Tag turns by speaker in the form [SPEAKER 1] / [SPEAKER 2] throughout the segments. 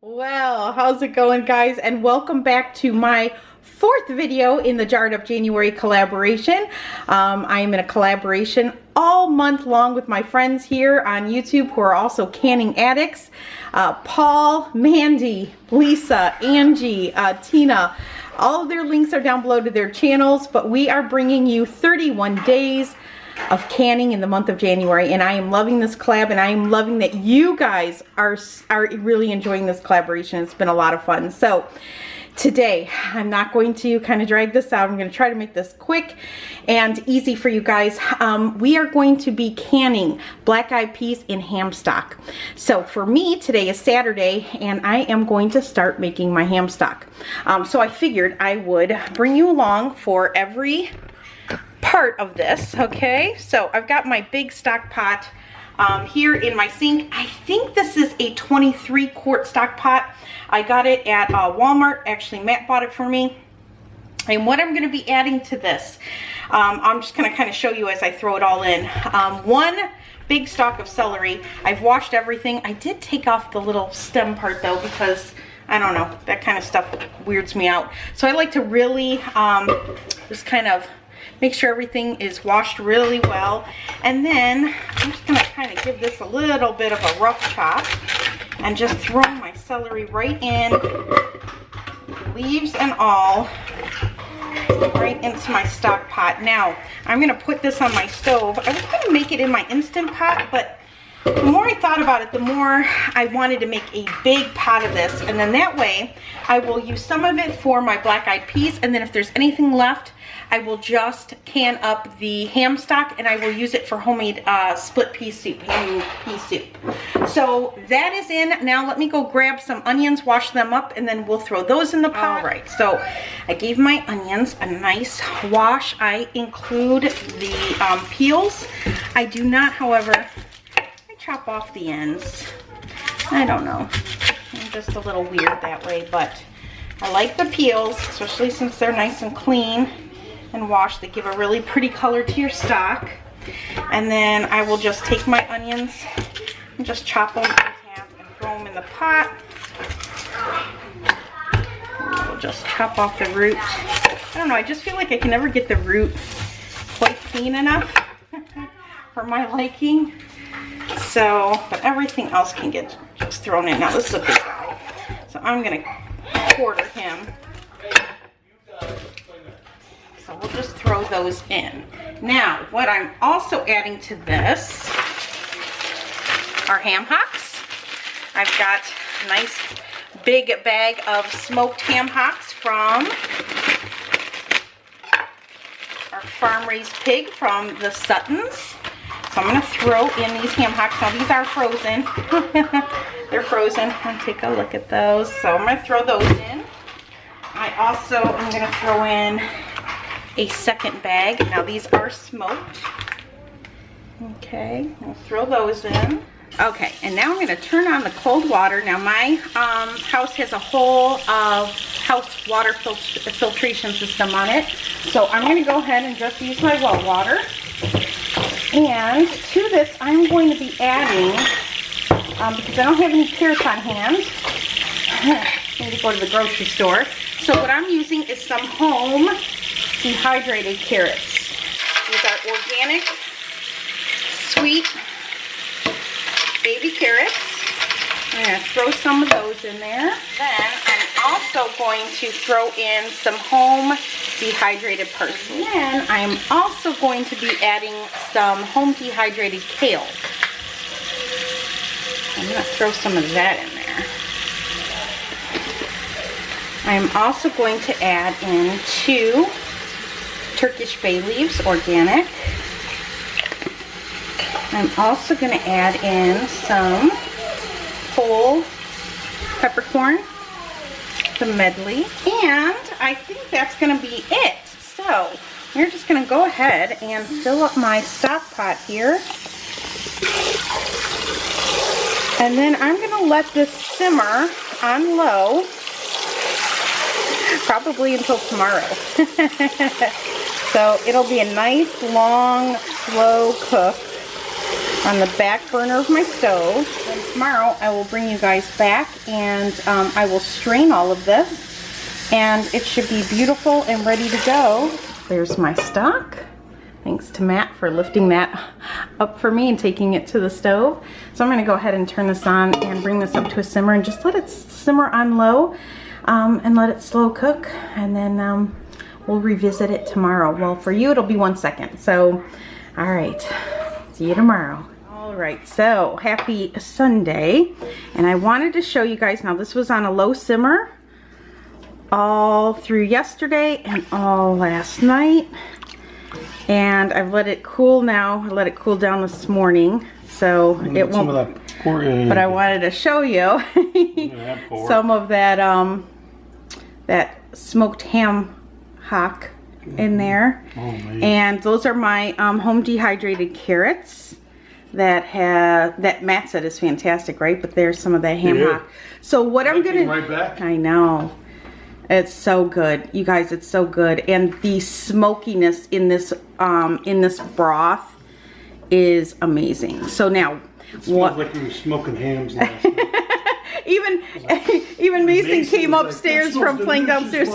[SPEAKER 1] Well, how's it going, guys? And welcome back to my fourth video in the Jarred Up January collaboration. I am in a collaboration all month long with my friends here on YouTube who are also canning addicts. Paul, Mandy, Lisa, Angie, Tina. All of their links are down below to their channels, but we are bringing you 31 days of canning in the month of January, and I am loving this collab, and I am loving that you guys are really enjoying this collaboration. It's been a lot of fun. So today I'm not going to kind of drag this out. I'm going to try to make this quick and easy for you guys. We are going to be canning black-eyed peas in ham stock. So for me, today is Saturday, and I am going to start making my ham stock. So I figured I would bring you along for every part of this. Okay, so I've got my big stock pot here in my sink. I think this is a 23-quart stock pot. I got it at Walmart. Actually, Matt bought it for me. And what I'm going to be adding to this, I'm just going to kind of show you as I throw it all in. One big stalk of celery. I've washed everything. I did take off the little stem part though, because I don't know, that kind of stuff weirds me out. So I like to really just kind of make sure everything is washed really well. And then I'm just going to kind of give this a little bit of a rough chop and just throw my celery right in, leaves and all, right into my stock pot. Now, I'm going to put this on my stove. I was going to make it in my Instant Pot, but the more I thought about it, the more I wanted to make a big pot of this. And then that way, I will use some of it for my black-eyed peas, and then if there's anything left, I will just can up the ham stock and I will use it for homemade split pea soup, ham pea soup. So that is in. Now let me go grab some onions, wash them up, and then we'll throw those in the pot. All right, so I gave my onions a nice wash. I include the peels. I do not, however, I chop off the ends. I don't know. I'm just a little weird that way, but I like the peels, especially since they're nice and clean and washed. They give a really pretty color to your stock. And then I will just take my onions and just chop them in half and throw them in the pot. And we'll just chop off the root. I don't know, I just feel like I can never get the root quite clean enough for my liking. So, but everything else can get just thrown in. Now this is a big guy, so I'm gonna quarter him. So we'll just throw those in. Now, what I'm also adding to this are ham hocks. I've got a nice big bag of smoked ham hocks from our farm-raised pig from the Suttons. So I'm going to throw in these ham hocks. Now these are frozen. They're frozen. I'll take a look at those. So I'm going to throw those in. I also am going to throw in a second bag. Now these are smoked. Okay, I'll throw those in. Okay, and now I'm going to turn on the cold water. Now my house has a whole house water filtration system on it. So I'm going to go ahead and just use my well water. And to this I'm going to be adding, because I don't have any carrots on hand, I need to go to the grocery store. So what I'm using is some home dehydrated carrots. These are organic, sweet baby carrots. I'm going to throw some of those in there. Then I'm also going to throw in some home dehydrated parsley. Then I'm also going to be adding some home dehydrated kale. I'm going to throw some of that in there. I'm also going to add in 2 Turkish bay leaves, organic. I'm also going to add in some whole peppercorn, the medley, and I think that's going to be it. So we're just going to go ahead and fill up my stock pot here. And then I'm going to let this simmer on low, probably until tomorrow. So it'll be a nice, long, slow cook on the back burner of my stove. And tomorrow I will bring you guys back and I will strain all of this and it should be beautiful and ready to go. There's my stock. Thanks to Matt for lifting that up for me and taking it to the stove. So I'm going to go ahead and turn this on and bring this up to a simmer and just let it simmer on low and let it slow cook, and then we'll revisit it tomorrow. Well, for you it'll be 1 second. So, all right, see you tomorrow. All right, so happy Sunday. And I wanted to show you guys, now this was on a low simmer all through yesterday and all last night. And I've let it cool now. I let it cool down this morning, so it won't. But I wanted to show you some of that that smoked ham hock in there. Oh, and those are my home dehydrated carrots that Matt said is fantastic, right? But there's some of that ham hock. So what I'm gonna right back. I know. It's so good, you guys. It's so good, and the smokiness in this broth is amazing. So now,
[SPEAKER 2] it smells like you were smoking hams last night.
[SPEAKER 1] even Mason came upstairs from playing downstairs.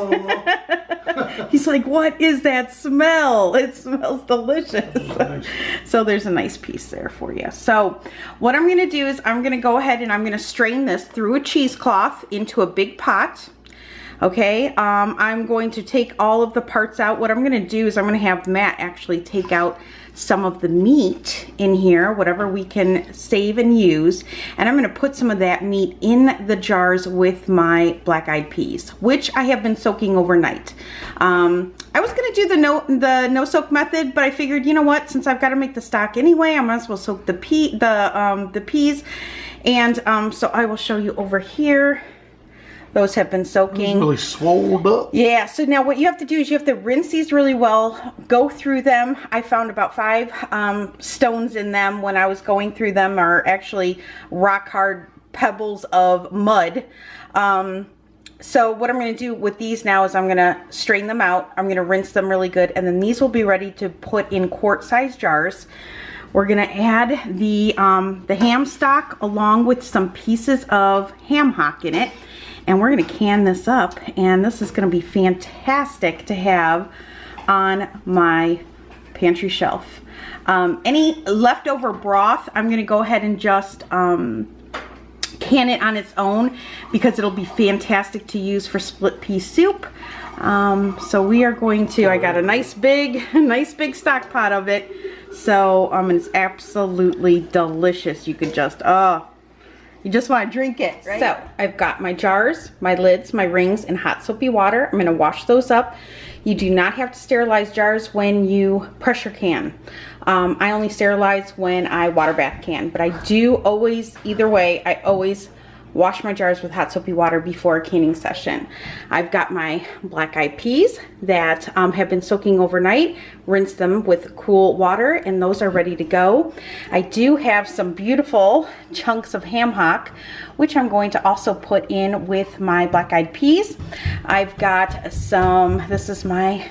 [SPEAKER 1] He's like, "What is that smell? It smells delicious." Oh, nice. So there's a nice piece there for you. So what I'm gonna do is I'm gonna go ahead and I'm gonna strain this through a cheesecloth into a big pot. Okay, I'm going to take all of the parts out. What I'm going to do is I'm going to have Matt actually take out some of the meat in here, whatever we can save and use. And I'm going to put some of that meat in the jars with my black-eyed peas, which I have been soaking overnight. I was going to do the no soak method, but I figured, you know what, since I've got to make the stock anyway, I might as well soak the peas. And so I will show you over here. Those have been soaking.
[SPEAKER 2] Really swelled up.
[SPEAKER 1] Yeah, so now what you have to do is you have to rinse these really well, go through them. I found about 5 stones in them when I was going through them, are actually rock hard pebbles of mud. So what I'm going to do with these now is I'm going to strain them out. I'm going to rinse them really good, and then these will be ready to put in quart-sized jars. We're going to add the ham stock along with some pieces of ham hock in it. And we're going to can this up, and this is going to be fantastic to have on my pantry shelf. Any leftover broth, I'm going to go ahead and just can it on its own, because it'll be fantastic to use for split pea soup. So we are going to, I got a nice big stock pot of it. So it's absolutely delicious. You could just, you just want to drink it, right? So I've got my jars, my lids, my rings, and hot soapy water. I'm going to wash those up. You do not have to sterilize jars when you pressure can. I only sterilize when I water bath can, but I do always, either way, I always wash my jars with hot soapy water before a canning session. I've got my black-eyed peas that have been soaking overnight, rinse them with cool water, and those are ready to go. I do have some beautiful chunks of ham hock, which I'm going to also put in with my black-eyed peas. I've got some, this is my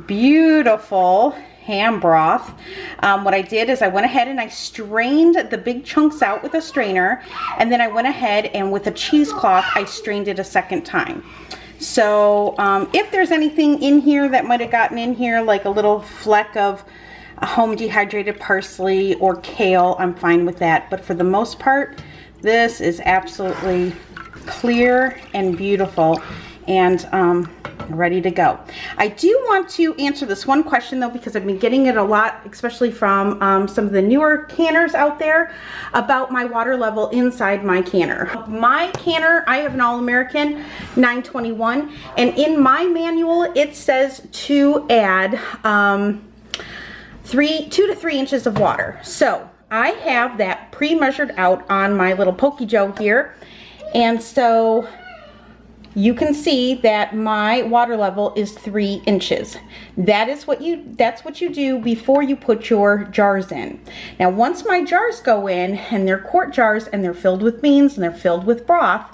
[SPEAKER 1] beautiful ham broth. What I did is I went ahead and I strained the big chunks out with a strainer, and then I went ahead and with a cheesecloth I strained it a second time. So if there's anything in here that might have gotten in here, like a little fleck of home dehydrated parsley or kale, I'm fine with that. But for the most part, this is absolutely clear and beautiful and ready to go. I do want to answer this one question though, because I've been getting it a lot, especially from some of the newer canners out there, about my water level inside my canner. My canner, I have an All-American 921, and in my manual it says to add 2 to 3 inches of water. So I have that pre-measured out on my little Pokey Joe here, and so you can see that my water level is 3 inches. That's what you do before you put your jars in. Now once my jars go in, and they're quart jars and they're filled with beans and they're filled with broth,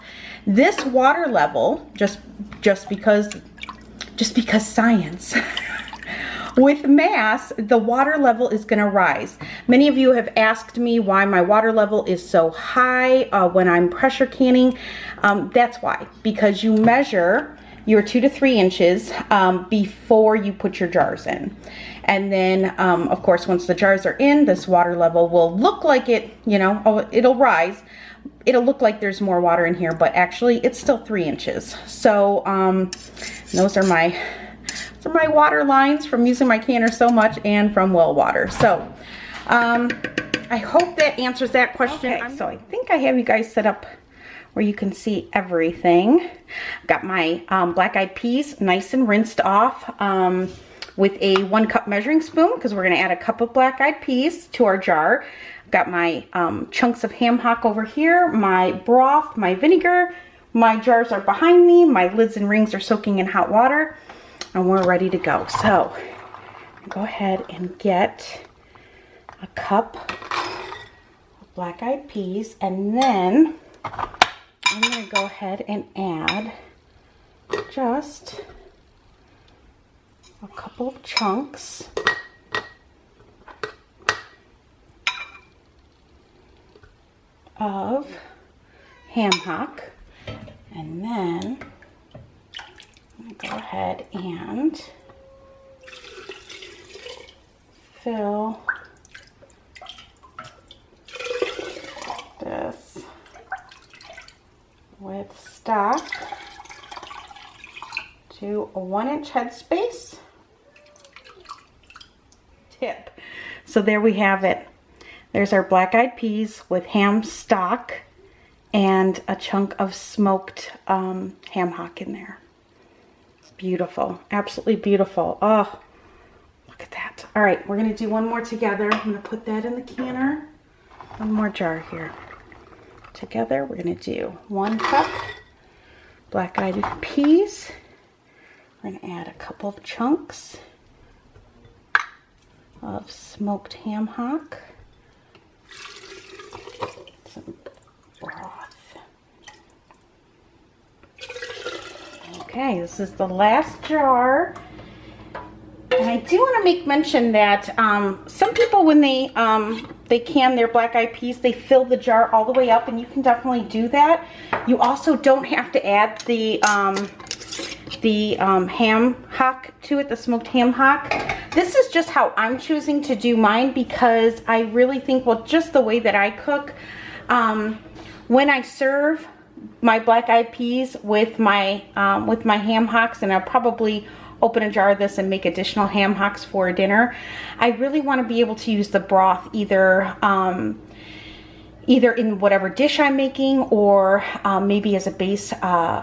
[SPEAKER 1] this water level, just because science, with mass, the water level is going to rise. Many of you have asked me why my water level is so high when I'm pressure canning. That's why, because you measure your 2 to 3 inches before you put your jars in. And then, of course, once the jars are in, this water level will look like it, you know, it'll rise. It'll look like there's more water in here, but actually it's still 3 inches. So those are my water lines from using my canner so much and from well water. So I hope that answers that question. Okay, so I think I have you guys set up where you can see everything. Got my black-eyed peas nice and rinsed off with a 1 cup measuring spoon, because we're going to add a cup of black-eyed peas to our jar. Got my chunks of ham hock over here, my broth, my vinegar. My jars are behind me. My lids and rings are soaking in hot water, and we're ready to go. So go ahead and get a cup of black-eyed peas, and then I'm going to go ahead and add just a couple of chunks of ham hock, and then I'm going to go ahead and fill this with stock to a 1-inch headspace. Tip. So there we have it. There's our black-eyed peas with ham stock and a chunk of smoked ham hock in there. It's beautiful. Absolutely beautiful. Oh, look at that. All right, we're going to do one more together. I'm going to put that in the canner. One more jar here. Together, we're going to do 1 cup black-eyed peas. We're going to add a couple of chunks of smoked ham hock. Some broth. Okay, this is the last jar. And I do want to make mention that some people, when they can their black-eyed peas, they fill the jar all the way up, and you can definitely do that. You also don't have to add the ham hock to it, the smoked ham hock. This is just how I'm choosing to do mine, because I really think, well, just the way that I cook, when I serve my black-eyed peas with my ham hocks, and I'll probably open a jar of this and make additional ham hocks for dinner, I really want to be able to use the broth either in whatever dish I'm making, or maybe as a base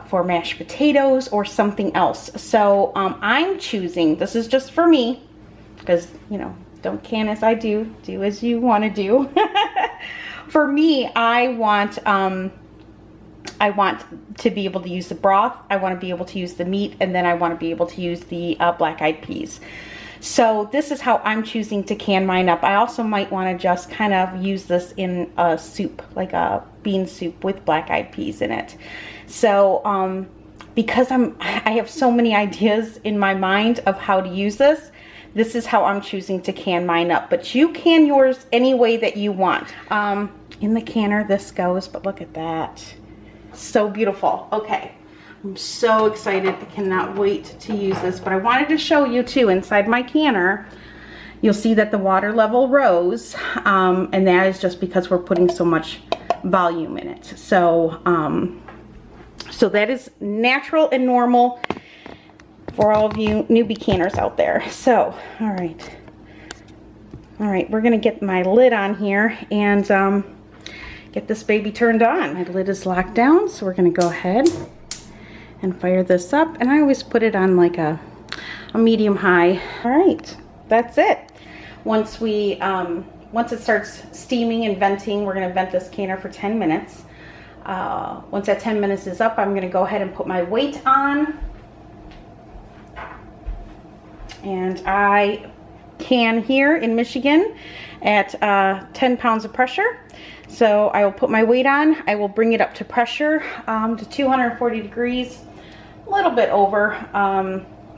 [SPEAKER 1] for mashed potatoes or something else. So I'm choosing, this is just for me, because, you know, don't can as I do, do as you want to do. For me, I want to be able to use the broth, I want to be able to use the meat, and then I want to be able to use the black-eyed peas. So this is how I'm choosing to can mine up. I also might want to just kind of use this in a soup, like a bean soup with black-eyed peas in it. So because I have so many ideas in my mind of how to use this, this is how I'm choosing to can mine up. But you can yours any way that you want. In the canner this goes, but look at that. So beautiful. Okay, I'm so excited. I cannot wait to use this, but I wanted to show you too, inside my canner, you'll see that the water level rose, and that is just because we're putting so much volume in it. So, so that is natural and normal for all of you newbie canners out there. So, all right, we're gonna get my lid on here and get this baby turned on. My lid is locked down, so we're gonna go ahead and fire this up. And I always put it on like a medium high. All right, that's it. Once it starts steaming and venting, we're gonna vent this canner for 10 minutes. Once that 10 minutes is up, I'm gonna go ahead and put my weight on. And I can here in Michigan at 10 pounds of pressure. So I will put my weight on, I will bring it up to pressure to 240 degrees, a little bit over.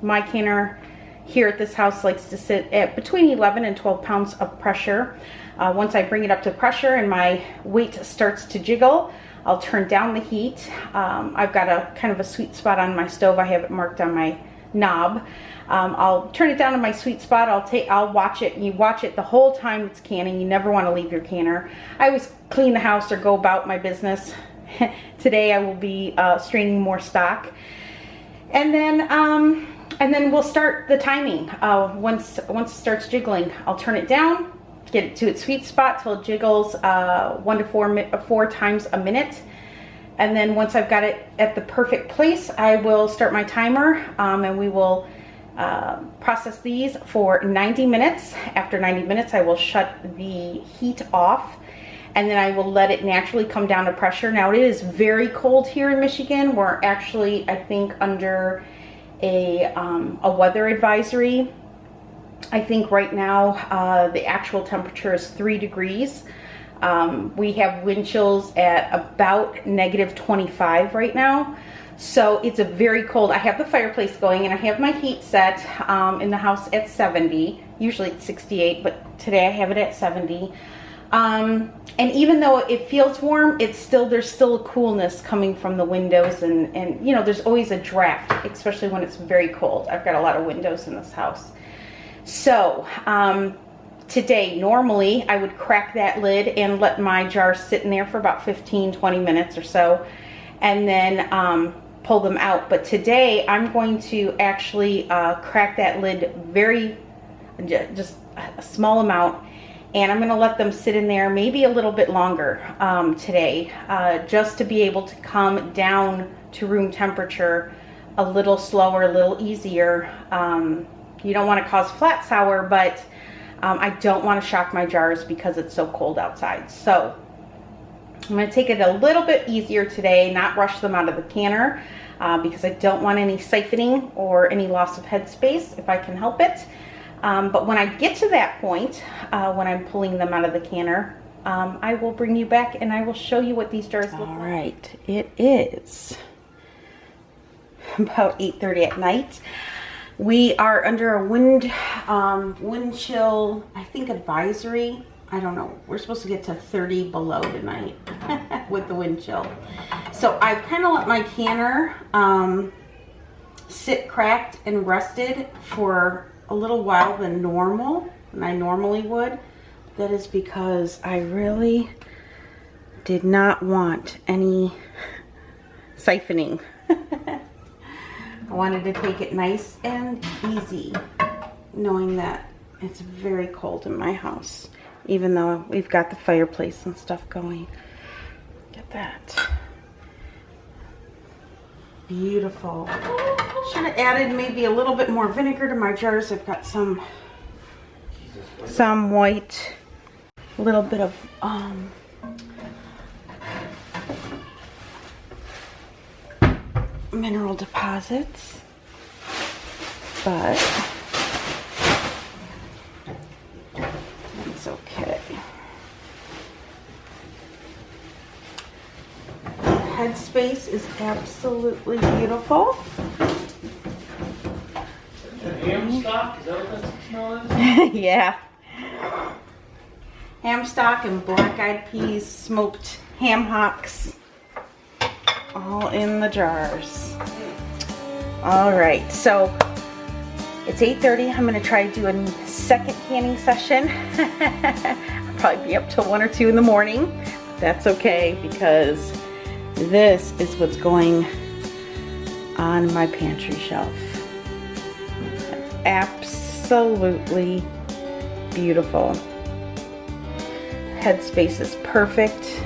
[SPEAKER 1] My canner here at this house likes to sit at between 11 and 12 pounds of pressure. Once I bring it up to pressure and my weight starts to jiggle, I'll turn down the heat. I've got a kind of a sweet spot on my stove. I have it marked on my knob. I'll turn it down to my sweet spot. I'll watch it. You watch it the whole time it's canning. You never want to leave your canner. I always clean the house or go about my business. Today I will be straining more stock, and then we'll start the timing. Once it starts jiggling, I'll turn it down, get it to its sweet spot till it jiggles 1 to 4 times a minute. And then once I've got it at the perfect place, I will start my timer, and we will process these for 90 minutes. After 90 minutes, I will shut the heat off, and then I will let it naturally come down to pressure. Now it is very cold here in Michigan. We're actually, I think, under a weather advisory. I think right now the actual temperature is 3 degrees. We have wind chills at about -25 right now. So it's a very cold. I have the fireplace going and I have my heat set in the house at 70. Usually it's 68, but today I have it at 70. And even though it feels warm, there's still a coolness coming from the windows, and you know, there's always a draft, especially when it's very cold. I've got a lot of windows in this house. So today, normally I would crack that lid and let my jar sit in there for about 15-20 minutes or so, and then pull them out. But today I'm going to actually crack that lid just a small amount, and I'm going to let them sit in there maybe a little bit longer today, just to be able to come down to room temperature a little slower, a little easier. You don't want to cause flat sour, but I don't want to shock my jars because it's so cold outside. So I'm going to take it a little bit easier today, not rush them out of the canner, because I don't want any siphoning or any loss of headspace if I can help it. But when I get to that point, when I'm pulling them out of the canner, I will bring you back and I will show you what these jars look like. All right, it is about 8:30 at night. We are under a wind chill, I think, advisory. I don't know. We're supposed to get to 30 below tonight with the wind chill. So I've kind of let my canner sit cracked and rested for a little while than normal, than I normally would. That is because I really did not want any siphoning. I wanted to take it nice and easy, knowing that it's very cold in my house, even though we've got the fireplace and stuff going. Look at that. Beautiful. Should have added maybe a little bit more vinegar to my jars. I've got some white, a little bit of mineral deposits, but it's okay. Headspace is absolutely beautiful.
[SPEAKER 2] Ham stock? Is that what that smell is?
[SPEAKER 1] Yeah. Ham stock and black-eyed peas, smoked ham hocks, all in the jars. All right, so it's 8:30. I'm gonna try to do a second canning session. I'll probably be up till 1 or 2 in the morning. That's okay, because this is what's going on my pantry shelf. Absolutely beautiful. Headspace is perfect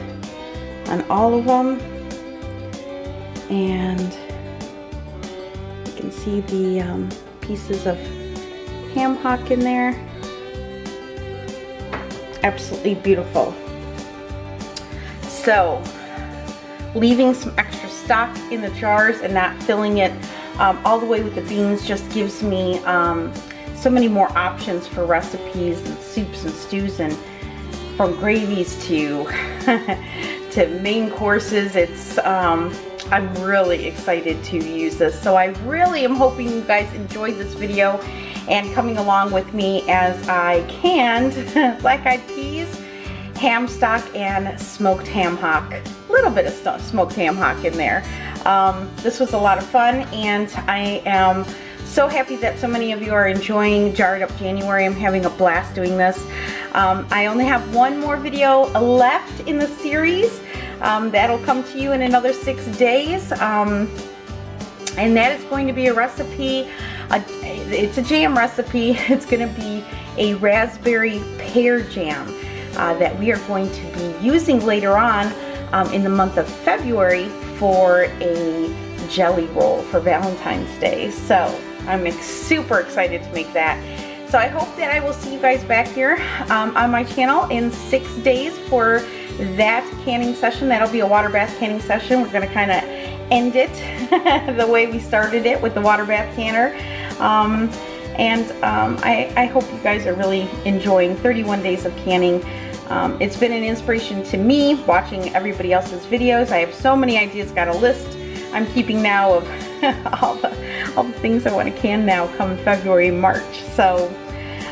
[SPEAKER 1] on all of them, and you can see the pieces of ham hock in there. Absolutely beautiful. So leaving some extra stock in the jars and not filling it all the way with the beans just gives me so many more options for recipes and soups and stews, and from gravies to to main courses. It's I'm really excited to use this. So I really am hoping you guys enjoyed this video, And coming along with me as I canned black-eyed peas, ham stock, and smoked ham hock. A little bit of smoked ham hock in there. This was a lot of fun, and I am so happy that so many of you are enjoying Jarred Up January. I'm having a blast doing this. I only have one more video left in the series. That'll come to you in another 6 days. And that is going to be a recipe. It's a jam recipe. It's going to be a raspberry pear jam that we are going to be using later on in the month of February for a jelly roll for Valentine's Day. So I'm super excited to make that. So I hope that I will see you guys back here on my channel in 6 days for that canning session. That'll be a water bath canning session. We're going to kind of end it the way we started it with the water bath canner. I hope you guys are really enjoying 31 days of canning. It's been an inspiration to me watching everybody else's videos. I have so many ideas, got a list I'm keeping now of all the things I want to can now come February, March. So,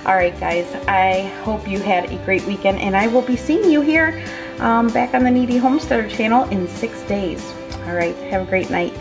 [SPEAKER 1] alright guys, I hope you had a great weekend, and I will be seeing you here back on the Kneady Homesteader channel in 6 days. Alright, have a great night.